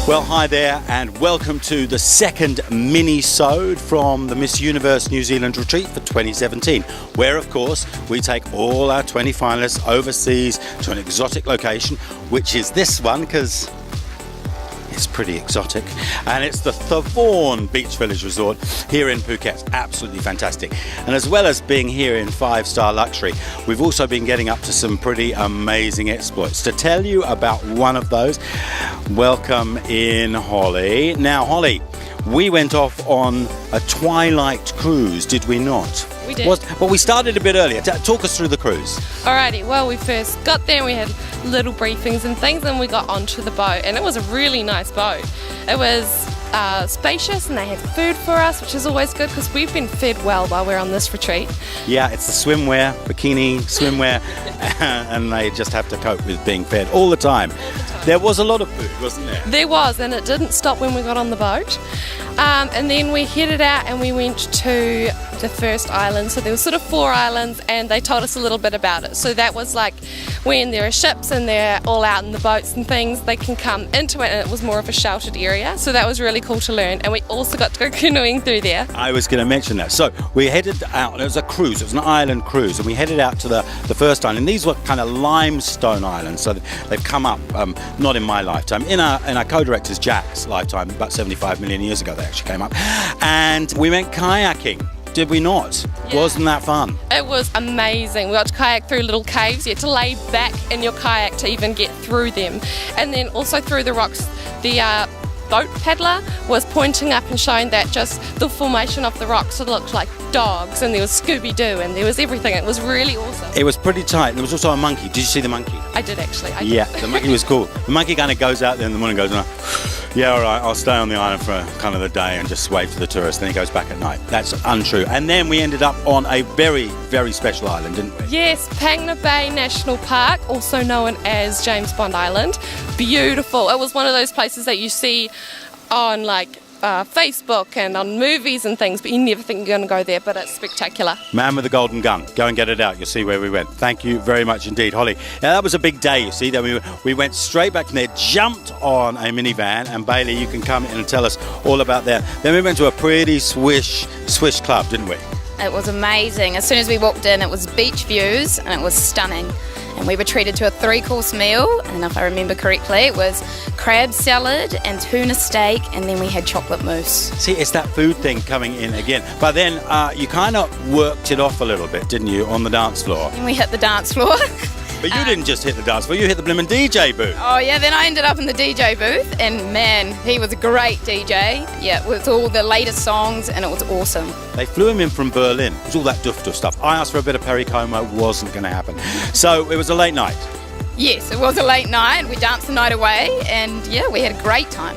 Well, hi there and welcome to the second Minisode from the Miss Universe New Zealand retreat for 2017, where of course we take all our 20 finalists overseas to an exotic location, which is this one because it's pretty exotic, and it's the Thavorn Beach Village Resort here in Phuket. Absolutely fantastic. And as well as being here in 5-star luxury, we've also been getting up to some pretty amazing exploits. To tell you about one of those, welcome in Holly. Now Holly, we went off on a twilight cruise, did we not? We did. Well, we started a bit earlier. Talk us through the cruise. Alrighty, well, we first got there and we had little briefings and things, and we got onto the boat, and it was a really nice boat. It was spacious, and they had food for us, which is always good because we've been fed well while we're on this retreat. Yeah, it's the swimwear, bikini swimwear, and they just have to cope with being fed all the time. There was a lot of food, wasn't there? There was, and it didn't stop when we got on the boat. And then we headed out and we went to the first island. So there were sort of 4 islands, and they told us a little bit about it. So that was like when there are ships and they're all out in the boats and things, they can come into it, and it was more of a sheltered area. So that was really cool to learn. And we also got to go canoeing through there. I was going to mention that. So we headed out, it was a cruise, it was an island cruise, and we headed out to the first island. These were kind of limestone islands, so they've come up, not in my lifetime, in our co-director's Jack's lifetime, about 75 million years ago they actually came up. And we went kayaking. Did we not? Yeah. Wasn't that fun? It was amazing. We got to kayak through little caves. You had to lay back in your kayak to even get through them. And then also through the rocks, the boat paddler was pointing up and showing that just the formation of the rocks, it looked like dogs, and there was Scooby-Doo, and there was everything. It was really awesome. It was pretty tight. There was also a monkey. Did you see the monkey? I did actually. Yeah, the monkey was cool. The monkey kind of goes out there in the morning and goes, yeah, all right, I'll stay on the island for kind of the day and just wave to the tourists. Then he goes back at night. That's untrue. And then we ended up on a very, very special island, didn't we? Yes, Pangna Bay National Park, also known as James Bond Island. Beautiful. It was one of those places that you see on Facebook and on movies and things, but you never think you're going to go there, but it's spectacular. Man with the golden gun. Go and get it out. You'll see where we went. Thank you very much indeed, Holly. Now, that was a big day, you see. Then we went straight back from there, jumped on a minivan, and Bailey, you can come in and tell us all about that. Then we went to a pretty swish club, didn't we? It was amazing. As soon as we walked in, it was beach views, and it was stunning. And we were treated to a 3-course meal, and if I remember correctly, it was crab salad and tuna steak, and then we had chocolate mousse. See, it's that food thing coming in again. But then you kind of worked it off a little bit, didn't you, on the dance floor? And we hit the dance floor. But you didn't just hit the dance floor, you hit the blimmin' DJ booth. Oh yeah, then I ended up in the DJ booth, and man, he was a great DJ. Yeah, with all the latest songs, and it was awesome. They flew him in from Berlin. It was all that duff stuff. I asked for a bit of Perry Como, wasn't going to happen. So it was a late night. Yes, it was a late night. We danced the night away, and yeah, we had a great time.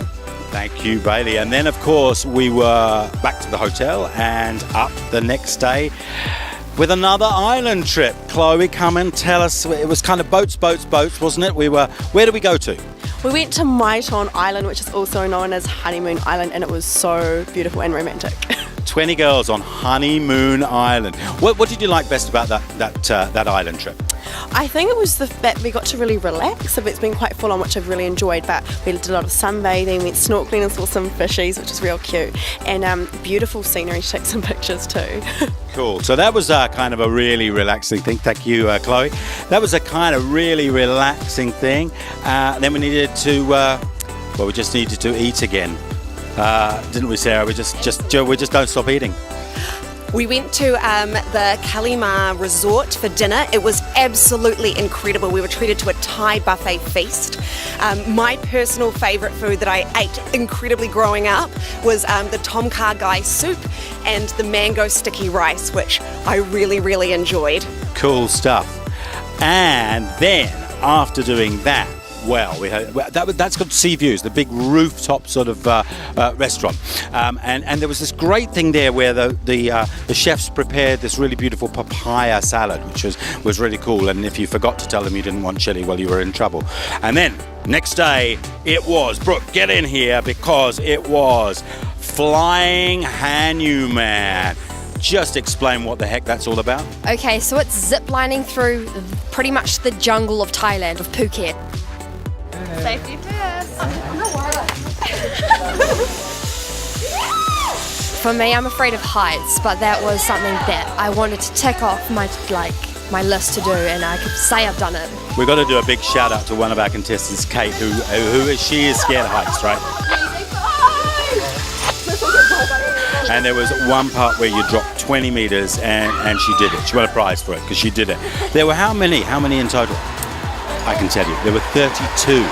Thank you, Bailey. And then, of course, we were back to the hotel and up the next day with another island trip. Chloe, come and tell us. It was kind of boats, wasn't it? Where did we go to? We went to Maiton Island, which is also known as Honeymoon Island, and it was so beautiful and romantic. 20 girls on Honeymoon Island. What did you like best about that island trip? I think it was that we got to really relax. So it's been quite full on, which I've really enjoyed, but we did a lot of sunbathing, went snorkeling and saw some fishies, which is real cute, and beautiful scenery to take some pictures too. Cool. So that was kind of a really relaxing thing. Thank you, Chloe. That was a kind of really relaxing thing. Then we needed to, we just needed to eat again. Didn't we, Sarah? We just don't stop eating. We went to the Kalimar Resort for dinner. It was absolutely incredible. We were treated to a Thai buffet feast. My personal favourite food that I ate incredibly growing up was the Tom Kha Gai soup and the mango sticky rice, which I really, really enjoyed. Cool stuff. And then, after doing that, that's got sea views, the big rooftop sort of restaurant, and there was this great thing there where the chefs prepared this really beautiful papaya salad, which was really cool. And if you forgot to tell them you didn't want chili, well, you were in trouble. And then next day it was, Brooke, get in here, because it was Flying Hanuman. Just explain what the heck that's all about. Okay, so it's ziplining through pretty much the jungle of Thailand, of Phuket. Safety first. For me, I'm afraid of heights, but that was something that I wanted to tick off my list to do, and I could say I've done it. We've got to do a big shout out to one of our contestants, Kate, she is scared of heights, right? And there was one part where you dropped 20 meters and she did it. She won a prize for it because she did it. There were how many in total? I can tell you, there were 32.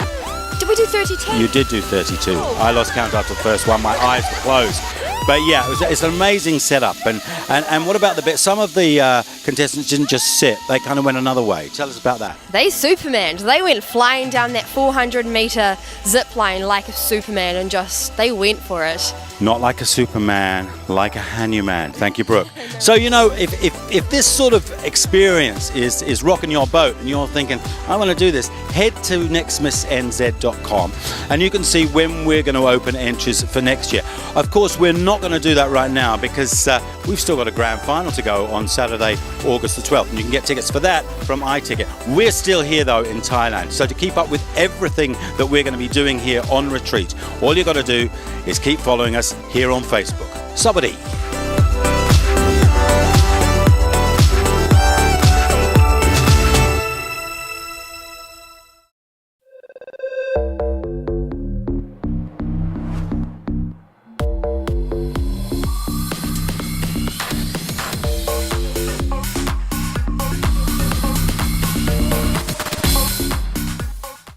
Did we do 32? You did do 32. I lost count after the first one. My eyes were closed. But yeah, it's an amazing setup. And what about the bit? Some of the contestants didn't just sit. They kind of went another way. Tell us about that. They Supermaned. They went flying down that 400-meter zip line like a Superman and they went for it. Not like a Superman, like a Hanuman. Thank you, Brooke. So, you know, if this sort of experience is rocking your boat and you're thinking, I want to do this, head to nextmissnz.com and you can see when we're going to open entries for next year. Of course, we're not going to do that right now because we've still got a grand final to go on Saturday, August the 12th. And you can get tickets for that from iTicket. We're still here, though, in Thailand. So to keep up with everything that we're going to be doing here on retreat, all you've got to do is keep following us here on Facebook. Sabadi.